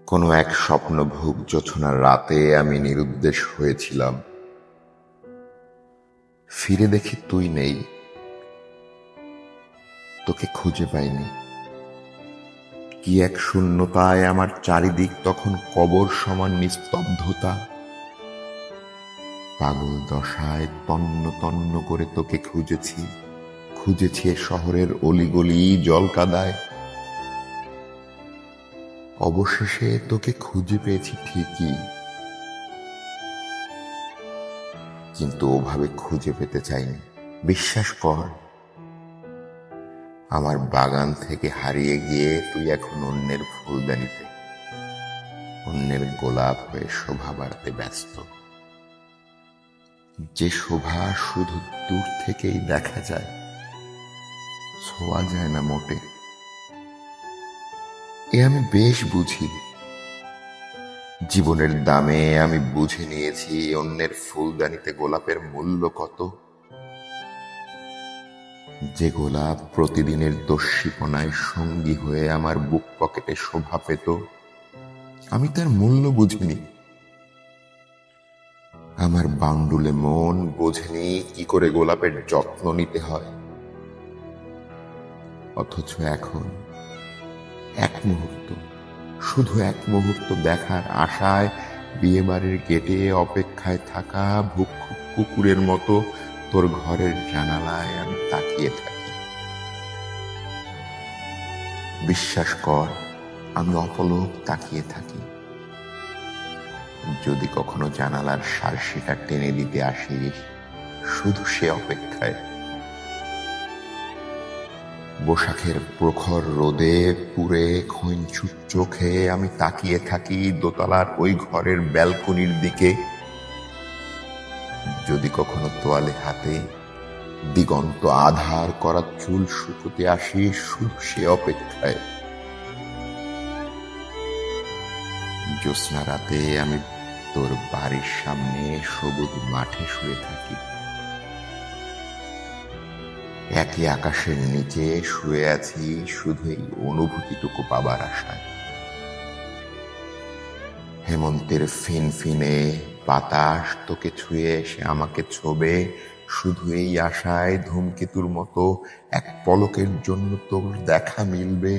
কোনো এক স্বপ্নভোগ জোছনার রাতে আমি নিরুদ্দেশ হয়েছিলাম। ফিরে দেখি তুই নেই, তোকে খুঁজে পাইনি। কি এক শূন্যতায় আমার চারিদিক তখন কবর সমান নিস্তব্ধতা। পাগল দশায় তন্ন তন্ন করে তোকে খুঁজেছি, খুঁজেছি এ শহরের অলিগলি জলকাদায়। অবশেষে তোকে খুঁজে পেয়েছি ঠিকই, কিন্তু ওভাবে খুঁজে পেতে চাইনি। বিশ্বাস কর, আমার বাগান থেকে হারিয়ে গিয়ে তুই এখন অন্যের ফুলদানিতে, অন্যের গোলাপ হয়ে শোভা বাড়াতে ব্যস্ত। যে শোভা শুধু দূর থেকেই দেখা যায়, ছোঁয়া যায় না মোটে। এ আমি বেশ বুঝি। জীবনের দামে আমি বুঝে নিয়েছি অন্যের ফুলদানিতে গোলাপের মূল্য কত। যে গোলাপ প্রতিদিনের দস্যিপনায় সঙ্গী হয়ে আমার বুক পকেটে শোভা পেত, আমি তার মূল্য বুঝিনি। আমার বাউন্ডুলে মন বোঝেনি কি করে গোলাপের যত্ন নিতে হয়। অথচ এখন এক মুহূর্ত, শুধু এক মুহূর্ত দেখার আশায় বিয়ে বাড়ির গেটে অপেক্ষায় থাকা ভুক্ষুক কুকুরের মতো তোর ঘরের জানালায় আমি তাকিয়ে থাকি। বিশ্বাস কর, আমি অপলক তাকিয়ে থাকি। যদি কখনো জানালার শার্সিটা টেনে দিতে আসিস, শুধু সে অপেক্ষায়। বৈশাখের প্রখর রোদে পুড়ে খইঞ্চুর চোখে আমি তাকিয়ে থাকি দোতলার ওই ঘরের ব্যালকনির দিকে। যদি কখনো তোয়ালে হাতে দিগন্ত আধার করা চুল শুকোতে আসি, শুধু সে অপেক্ষায়। জ্যোৎস্না রাতে আমি তোর বাড়ির সামনে সবুজ মাঠে শুয়ে থাকি। একই আকাশের নিচে শুয়ে আছি শুধু এই অনুভূতিটুকু পাবার আশায়। হেমন্তের ফিনফিনে বাতাস তোকে ছুঁয়ে এসে আমাকে ছোবে, শুধু এই আশায় ধূমকেতুর মতো এক পলকের জন্য তোর দেখা মিলবে।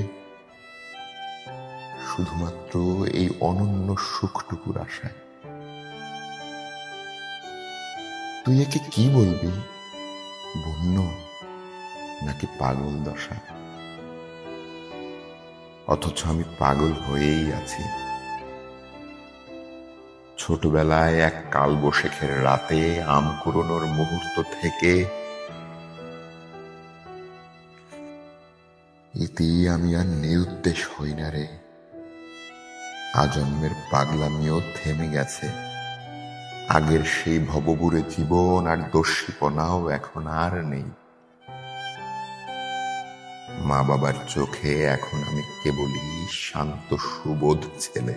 শুধুমাত্র এই অনন্য সুখটুকুর আশায়। তুই একে কি বলবি, বন্য নাকি পাগল দশা? অথচ আমি পাগল হয়েই আছি। ছোটবেলায় এক কালবৈশাখের রাতে আম কুড়োনোর মুহূর্ত থেকে এতেই আমি আর নিরুদ্দেশ হই না রে। আজন্মের পাগলামিও থেমে গেছে। আগের সেই ভবঘুরে জীবন আর দস্যিপনাও এখন আর নেই। মা বাবার চোখে এখন আমি কেবলই শান্ত সুবোধ ছেলে।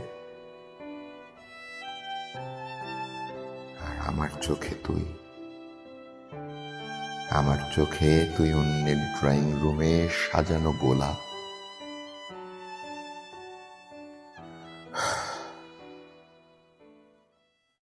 আর আমার চোখে তুই, আমার চোখে তুই অন্যের ড্রয়িং রুমে সাজানো গোলাপ।